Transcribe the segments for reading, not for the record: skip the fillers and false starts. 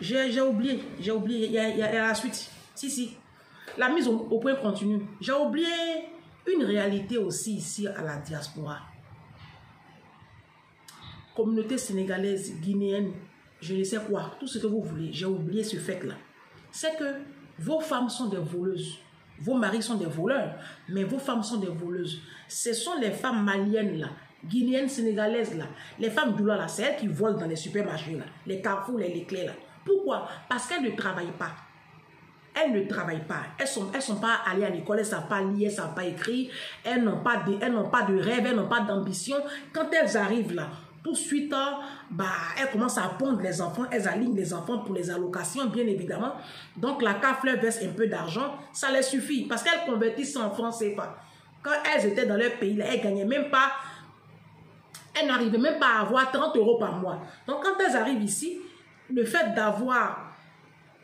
J'ai oublié, il y a la suite. Si. La mise au point continue. J'ai oublié une réalité aussi ici à la diaspora. Communauté sénégalaise, guinéenne, je ne sais quoi, tout ce que vous voulez, j'ai oublié ce fait-là. C'est que vos femmes sont des voleuses. Vos maris sont des voleurs, mais vos femmes sont des voleuses. Ce sont les femmes maliennes là, guinéennes, sénégalaises là, les femmes doula là, c'est elles qui volent dans les supermarchés là, les carrefours, les Leclerc là. Pourquoi? Parce qu'elles ne travaillent pas. Elles ne travaillent pas. Elles sont pas allées à l'école, elles ne savent pas lire, elles ne savent pas écrire, elles n'ont pas de rêve, elles n'ont pas d'ambition. Quand elles arrivent là, tout de suite, elles commencent à pondre les enfants, elles alignent les enfants pour les allocations, bien évidemment. Donc, la CAF leur verse un peu d'argent, ça les suffit, parce qu'elles convertissent en francs CFA. Quand elles étaient dans leur pays, là, elles gagnaient même pas, elles n'arrivaient même pas à avoir 30 € par mois. Donc, quand elles arrivent ici, le fait d'avoir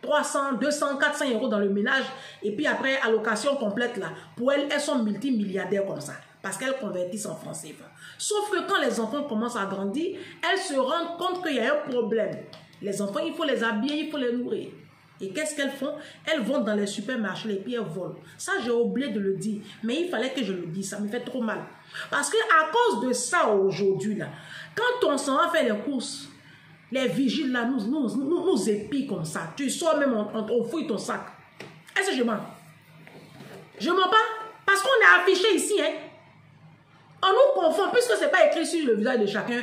300, 200, 400 € dans le ménage, et puis après, allocation complète, là, pour elles, elles sont multimilliardaires comme ça, parce qu'elles convertissent en francs CFA. Sauf que quand les enfants commencent à grandir, elles se rendent compte qu'il y a un problème. Les enfants, il faut les habiller, il faut les nourrir. Et qu'est-ce qu'elles font? Elles vont dans les supermarchés et puis elles volent. Ça, j'ai oublié de le dire. Mais il fallait que je le dise. Ça me fait trop mal. Parce qu'à cause de ça, aujourd'hui, là, quand on s'en va faire les courses, les vigiles, là, nous épient comme ça. Tu sors même, on fouille ton sac. Est-ce que je mens? Je mens pas? Parce qu'on est affiché ici, hein. On nous confond, puisque ce n'est pas écrit sur le visage de chacun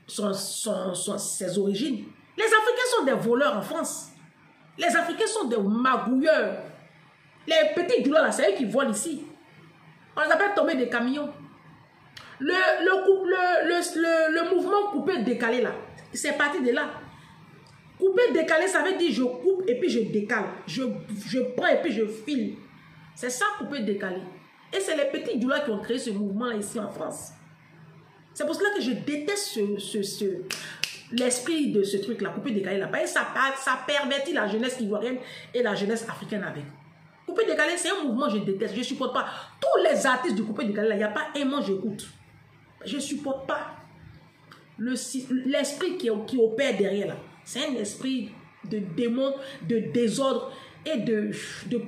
ses origines. Les Africains sont des voleurs en France. Les Africains sont des magouilleurs. Les petits doulas, là, c'est eux qui volent ici. On les appelle tomber des camions. Le mouvement couper-décaler, là, c'est parti de là. Couper-décaler, ça veut dire je coupe et puis je décale. Je prends et puis je file. C'est ça, couper-décaler. Et c'est les petits doulas qui ont créé ce mouvement-là ici en France. C'est pour cela que je déteste l'esprit de ce truc-là, couper-décaler là. Parce que ça pervertit la jeunesse ivoirienne et la jeunesse africaine avec. Couper-décaler, c'est un mouvement que je déteste. Je ne supporte pas. Tous les artistes du couper-décaler là, il n'y a pas un mot j'écoute. Je ne supporte pas. L'esprit qui opère derrière là, c'est un esprit de démon, de désordre et de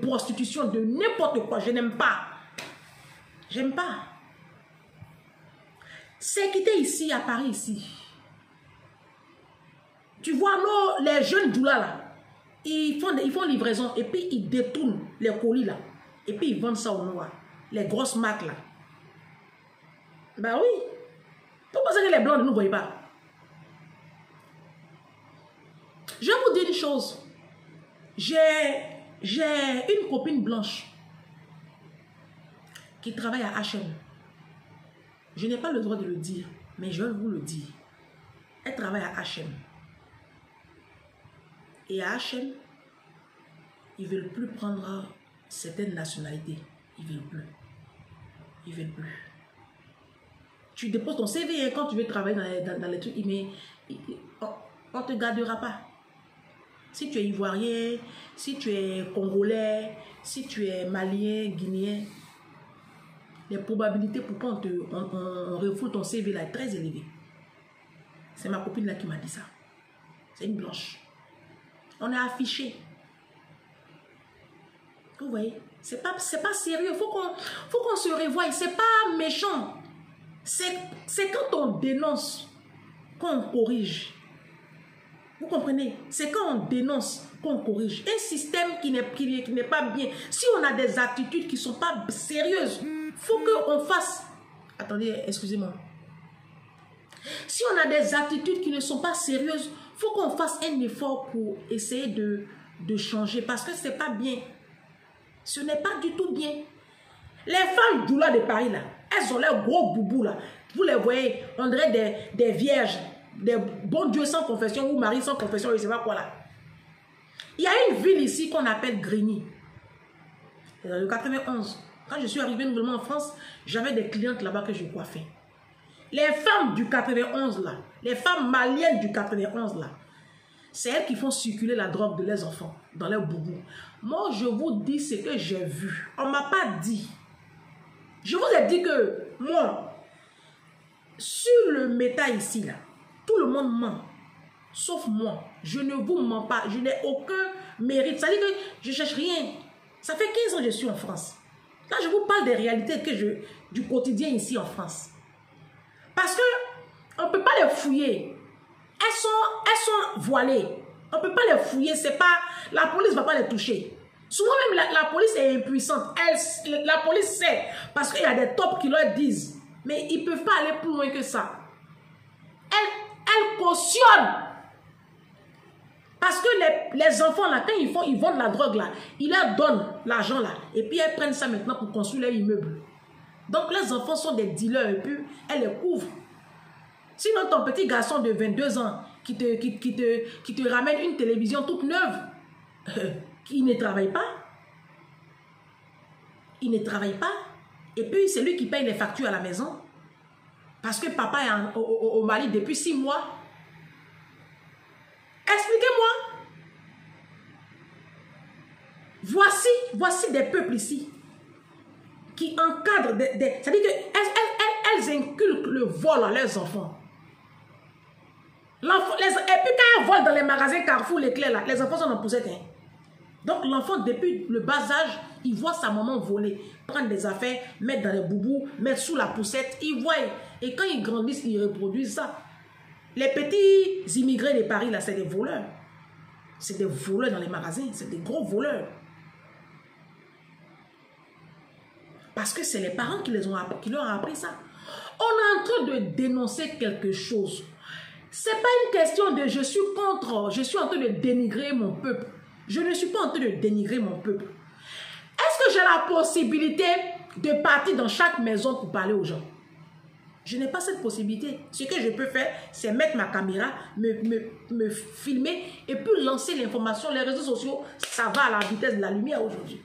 prostitution, de n'importe quoi. Je n'aime pas. J'aime pas. C'est quitté ici, à Paris, ici. Tu vois, les jeunes doulas là, ils font livraison et puis ils détournent les colis là. Et puis ils vendent ça au noir. Les grosses marques là. Ben oui. Pourquoi c'est que les blancs ne nous voient pas? Je vais vous dire une chose. J'ai une copine blanche qui travaille à H&M. Je n'ai pas le droit de le dire, mais je vais vous le dire. Elle travaille à H&M. Et à H&M, ils ne veulent plus prendre certaines nationalités. Ils ne veulent plus. Ils ne veulent plus. Tu déposes ton CV quand tu veux travailler dans les trucs, mais on ne te gardera pas. Si tu es ivoirien, si tu es congolais, si tu es malien, guinéen, les probabilités pour qu'on refoule ton CV là est très élevée. C'est ma copine là qui m'a dit ça. C'est une blanche. On est affiché. Vous voyez, c'est pas sérieux. Faut qu'on se revoie. C'est pas méchant. C'est quand on dénonce qu'on corrige. Vous comprenez? C'est quand on dénonce qu'on corrige. Un système qui n'est pas bien. Si on a des attitudes qui ne sont pas sérieuses, il faut qu'on fasse... Attendez, excusez-moi. Si on a des attitudes qui ne sont pas sérieuses, il faut qu'on fasse un effort pour essayer de changer. Parce que ce n'est pas bien. Ce n'est pas du tout bien. Les femmes doulas de Paris, là, elles ont leurs gros boubous, là. Vous les voyez, on dirait des vierges, des bons dieux sans confession ou maris sans confession, je ne sais pas quoi, là. Il y a une ville ici qu'on appelle Grigny. Dans le 91. Quand je suis arrivée nouvellement en France, j'avais des clientes là-bas que je coiffais. Les femmes du 91, là, les femmes maliennes du 91, là, c'est elles qui font circuler la drogue de leurs enfants dans leurs boubous. Moi, je vous dis ce que j'ai vu. On ne m'a pas dit. Je vous ai dit que, moi, sur le métal ici, là, tout le monde ment. sauf moi. Je ne vous mens pas. Je n'ai aucun mérite. Ça veut dire que je ne cherche rien. Ça fait 15 ans que je suis en France. Là, je vous parle des réalités du quotidien ici en France. Parce que on ne peut pas les fouiller. Elles sont voilées. On ne peut pas les fouiller. C'est pas, la police ne va pas les toucher. Souvent même, la police est impuissante. La police sait. Parce qu'il y a des tops qui leur disent. Mais ils ne peuvent pas aller plus loin que ça. Elle cautionne. Parce que les enfants, là, quand ils vendent la drogue, là, ils leur donnent l'argent, là. Et puis, elles prennent ça maintenant pour construire leur immeuble. Donc, les enfants sont des dealers. Et puis, elles les couvrent. Sinon, ton petit garçon de 22 ans qui te ramène une télévision toute neuve, il ne travaille pas. Il ne travaille pas. Et puis, c'est lui qui paye les factures à la maison. Parce que papa est au Mali depuis 6 mois. Expliquez-moi. Voici des peuples ici qui encadrent c'est-à-dire qu'elles inculquent le vol à leurs enfants. Et puis quand elles volent dans les magasins Carrefour, Leclerc, là, les enfants sont en poussette. Hein. Donc l'enfant, depuis le bas âge, il voit sa maman voler, prendre des affaires, mettre dans les boubous, mettre sous la poussette, il voit. Et quand ils grandissent, ils reproduisent ça. Les petits immigrés de Paris, là, c'est des voleurs. C'est des voleurs dans les magasins, c'est des gros voleurs. Parce que c'est les parents qui leur ont appris ça. On est en train de dénoncer quelque chose. C'est pas une question de je suis contre, je suis en train de dénigrer mon peuple. Je ne suis pas en train de dénigrer mon peuple. Est-ce que j'ai la possibilité de partir dans chaque maison pour parler aux gens? Je n'ai pas cette possibilité. Ce que je peux faire, c'est mettre ma caméra, me filmer et puis lancer l'information. Les réseaux sociaux, ça va à la vitesse de la lumière aujourd'hui.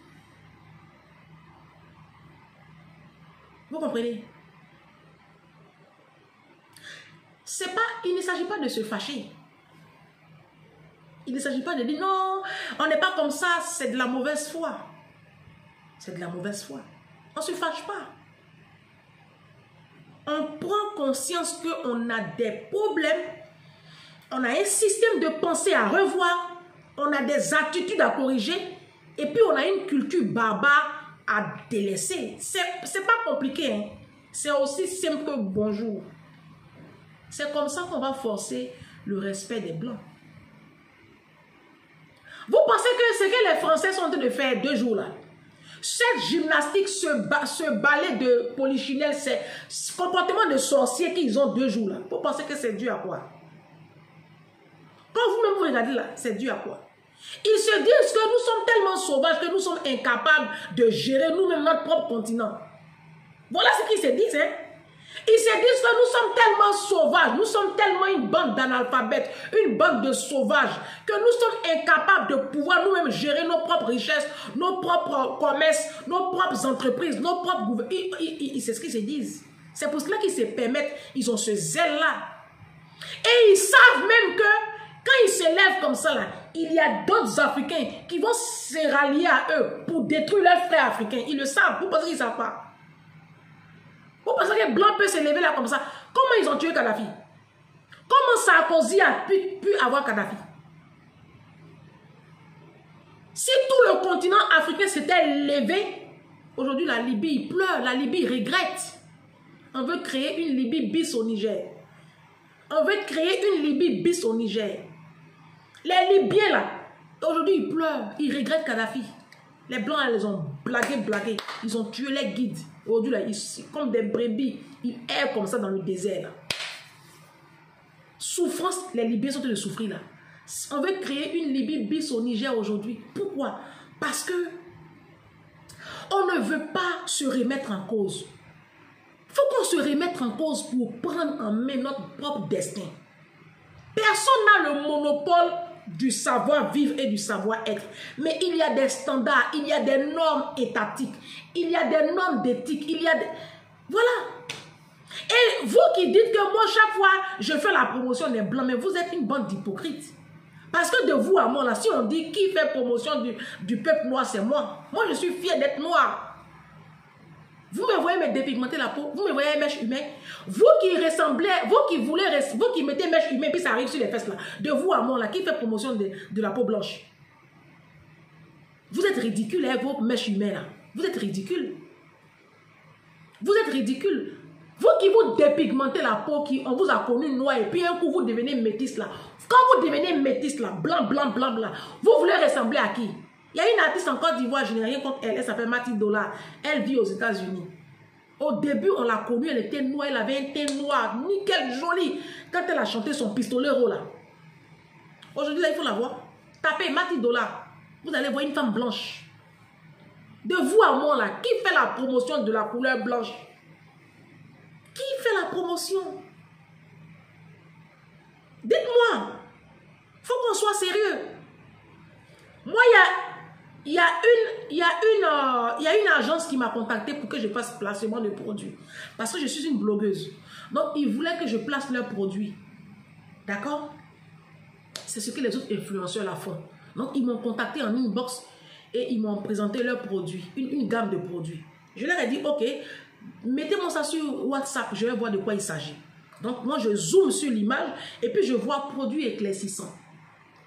Vous comprenez? Il ne s'agit pas de se fâcher. Il ne s'agit pas de dire non, on n'est pas comme ça, c'est de la mauvaise foi. C'est de la mauvaise foi. On ne se fâche pas. On prend conscience qu'on a des problèmes, on a un système de pensée à revoir, on a des attitudes à corriger, et puis on a une culture barbare à délaisser. C'est pas compliqué, hein? C'est aussi simple que bonjour. C'est comme ça qu'on va forcer le respect des Blancs. Vous pensez que ce que les Français sont en train de faire 2 jours là, cette gymnastique, ce ballet de polichinelle, ce comportement de sorcier qu'ils ont 2 jours là, vous pensez que c'est dû à quoi? Quand vous-même vous regardez là, c'est dû à quoi? Ils se disent que nous sommes tellement sauvages que nous sommes incapables de gérer nous-mêmes notre propre continent. Voilà ce qu'ils se disent, hein? Ils se disent que nous sommes tellement sauvages, nous sommes tellement une bande d'analphabètes, une bande de sauvages, que nous sommes incapables de pouvoir nous-mêmes gérer nos propres richesses, nos propres commerces, nos propres entreprises, nos propres gouvernements. C'est ce qu'ils se disent. C'est pour cela qu'ils se permettent, ils ont ce zèle-là. Et ils savent même que quand ils se lèvent comme ça, là, il y a d'autres Africains qui vont se rallier à eux pour détruire leurs frères africains. Ils le savent, vous pensez qu'ils ne savent pas? Vous pensez que Blanc peut se lever là comme ça? Comment ils ont tué Kadhafi? Comment Sarkozy a pu avoir Kadhafi? Si tout le continent africain s'était levé, aujourd'hui la Libye pleure, la Libye regrette. On veut créer une Libye bis au Niger. On veut créer une Libye bis au Niger. Les Libyens là, aujourd'hui ils pleurent, ils regrettent Kadhafi. Les Blancs, ils les ont blagué. Ils ont tué les guides. Aujourd'hui, là, comme des brebis, ils errent comme ça dans le désert. Là. Souffrance, les Libyens sont en train de souffrir là. On veut créer une Libye bis au Niger aujourd'hui. Pourquoi? Parce que on ne veut pas se remettre en cause. Il faut qu'on se remette en cause pour prendre en main notre propre destin. Personne n'a le monopole du savoir-vivre et du savoir-être. Mais il y a des standards, il y a des normes étatiques, il y a des normes d'éthique, il y a des... Voilà. Et vous qui dites que moi, chaque fois, je fais la promotion des Blancs, mais vous êtes une bande d'hypocrites. Parce que de vous à moi, là, si on dit qui fait promotion du peuple noir, c'est moi. Moi, je suis fier d'être noir. Vous me voyez me dépigmenter la peau, vous me voyez mèche humaine. Vous qui ressemblez, vous qui mettez mèche humaine, puis ça arrive sur les fesses là. De vous à moi là, qui fait promotion de la peau blanche. Vous êtes ridicule, hein, vos mèches humaines là. Vous êtes ridicule. Vous êtes ridicule. Vous qui vous dépigmentez la peau, on vous a connu noir, et puis un coup vous devenez métis là. Quand vous devenez métis là, blanc, blanc, blanc, blanc, vous voulez ressembler à qui? Il y a une artiste en Côte d'Ivoire, je n'ai rien contre elle, elle s'appelle Mathilde Dollar. Elle vit aux États-Unis. Au début, on l'a connue, elle était noire, elle avait un teint noir, nickel, joli. Quand elle a chanté son pistolero là. Aujourd'hui, là, il faut la voir. Tapez Mathilde Dollar. Vous allez voir une femme blanche. De vous à moi là, qui fait la promotion de la couleur blanche? Qui fait la promotion? Dites-moi. Faut qu'on soit sérieux. Moi, il y a une agence qui m'a contacté pour que je fasse placement de produits. Parce que je suis une blogueuse. Donc, ils voulaient que je place leurs produits. D'accord? C'est ce que les autres influenceurs la font. Donc, ils m'ont contacté en inbox et ils m'ont présenté leurs produits. Une gamme de produits. Je leur ai dit, ok, mettez-moi ça sur WhatsApp. Je vais voir de quoi il s'agit. Donc, moi, je zoome sur l'image et puis je vois produits éclaircissants.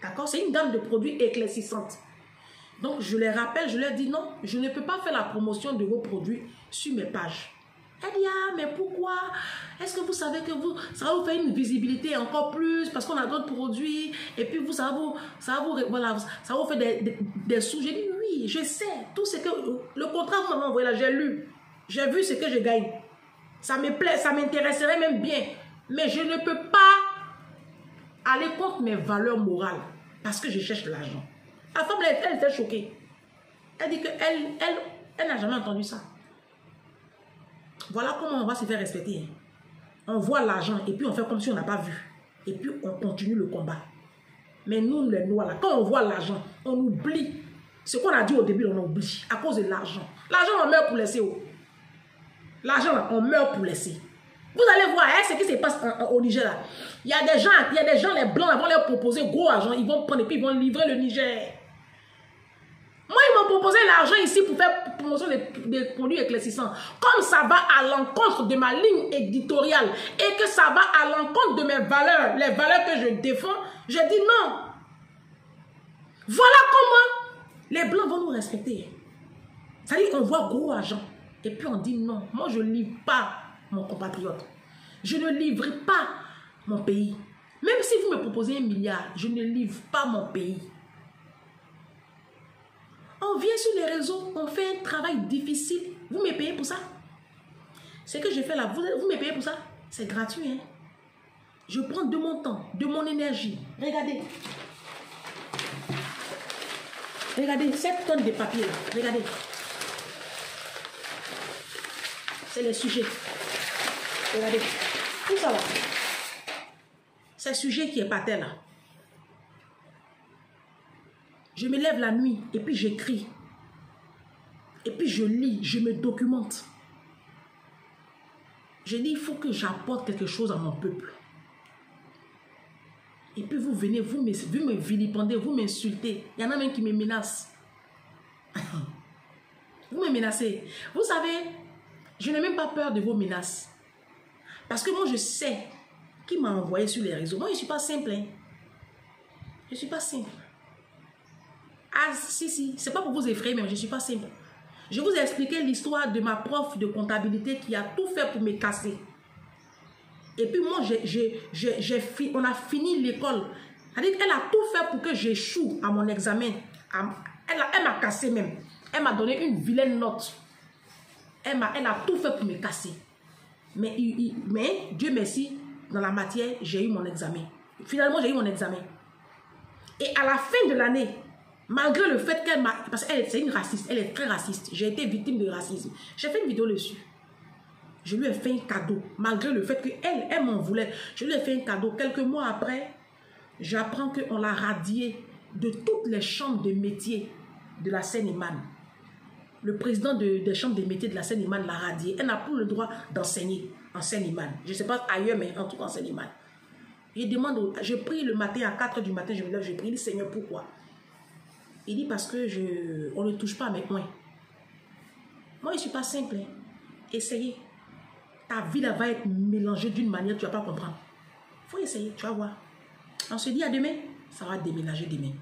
D'accord? C'est une gamme de produits éclaircissantes. Donc, je les rappelle, je leur dis non, je ne peux pas faire la promotion de vos produits sur mes pages. Elle dit, ah, mais pourquoi? Est-ce que vous savez que ça va vous faire une visibilité encore plus parce qu'on a d'autres produits et puis vous, ça va vous faire des sous. J'ai dit, oui, je sais. Tout ce que, le contrat que vous m'avez envoyé là, j'ai lu. J'ai vu ce que je gagne. Ça me plaît, ça m'intéresserait même bien. Mais je ne peux pas aller contre mes valeurs morales parce que je cherche de l'argent. La femme, elle était choquée. Elle dit qu'elle n'a jamais entendu ça. Voilà comment on va se faire respecter. On voit l'argent et puis on fait comme si on n'a pas vu. Et puis on continue le combat. Mais nous, les noirs, là, quand on voit l'argent, on oublie. Ce qu'on a dit au début, on oublie. À cause de l'argent. L'argent, on meurt pour laisser. L'argent, on meurt pour laisser. Vous allez voir hein, ce qui se passe au Niger. Là. Il y a des gens, les blancs, ils vont leur proposer gros argent. Ils vont prendre et puis ils vont livrer le Niger. Moi, ils m'ont proposé l'argent ici pour faire promotion des produits éclaircissants. Comme ça va à l'encontre de ma ligne éditoriale et que ça va à l'encontre de mes valeurs, les valeurs que je défends, je dis non. Voilà comment les blancs vont nous respecter. C'est-à-dire qu'on voit gros argent et puis on dit non. Moi, je ne livre pas mon compatriote. Je ne livre pas mon pays. Même si vous me proposez 1 milliard, je ne livre pas mon pays. On vient sur les réseaux, on fait un travail difficile. Vous me payez pour ça? Ce que je fais là, vous me payez pour ça? C'est gratuit. Hein? Je prends de mon temps, de mon énergie. Regardez. Regardez, 7 tonnes de papier là. Regardez. C'est les sujets. Regardez. Tout ça là. C'est le sujet qui est par terre là. Je me lève la nuit et puis j'écris. Et puis je lis, je me documente. Je dis, il faut que j'apporte quelque chose à mon peuple. Et puis vous venez, vous me vilipendez, vous m'insultez. Il y en a même qui me menacent. Vous me menacez. Vous savez, je n'ai même pas peur de vos menaces. Parce que moi, je sais qui m'a envoyé sur les réseaux. Moi, je ne suis pas simple. Hein. Je ne suis pas simple. Ah, si, c'est pas pour vous effrayer, mais je ne suis pas simple. Je vous ai expliqué l'histoire de ma prof de comptabilité qui a tout fait pour me casser. Et puis moi, on a fini l'école. C'est-à-dire qu'elle a tout fait pour que j'échoue à mon examen. Elle m'a cassé même. Elle m'a donné une vilaine note. Elle a tout fait pour me casser. Mais Dieu merci, dans la matière, j'ai eu mon examen. Finalement, j'ai eu mon examen. Et à la fin de l'année, malgré le fait qu'elle m'a... Parce qu'elle c'est une raciste, elle est très raciste. J'ai été victime de racisme. J'ai fait une vidéo dessus. Je lui ai fait un cadeau. Malgré le fait qu'elle m'en voulait. Je lui ai fait un cadeau. Quelques mois après, j'apprends qu'on l'a radiée de toutes les chambres de métiers de la Seine-et-Marne. Le président des chambres de métiers de la Seine-et-Marne l'a radiée. Elle n'a plus le droit d'enseigner en Seine-et-Marne. Je ne sais pas ailleurs, mais en tout cas en Seine-et-Marne. Je prie le matin à 4 h du matin, je me lève, je prie, il dit Seigneur, pourquoi? Il dit parce que on ne touche pas à mes points. Moi, je ne suis pas simple. Hein. Essayez. Ta vie là va être mélangée d'une manière que tu ne vas pas comprendre. Il faut essayer, tu vas voir. On se dit à demain, ça va déménager demain.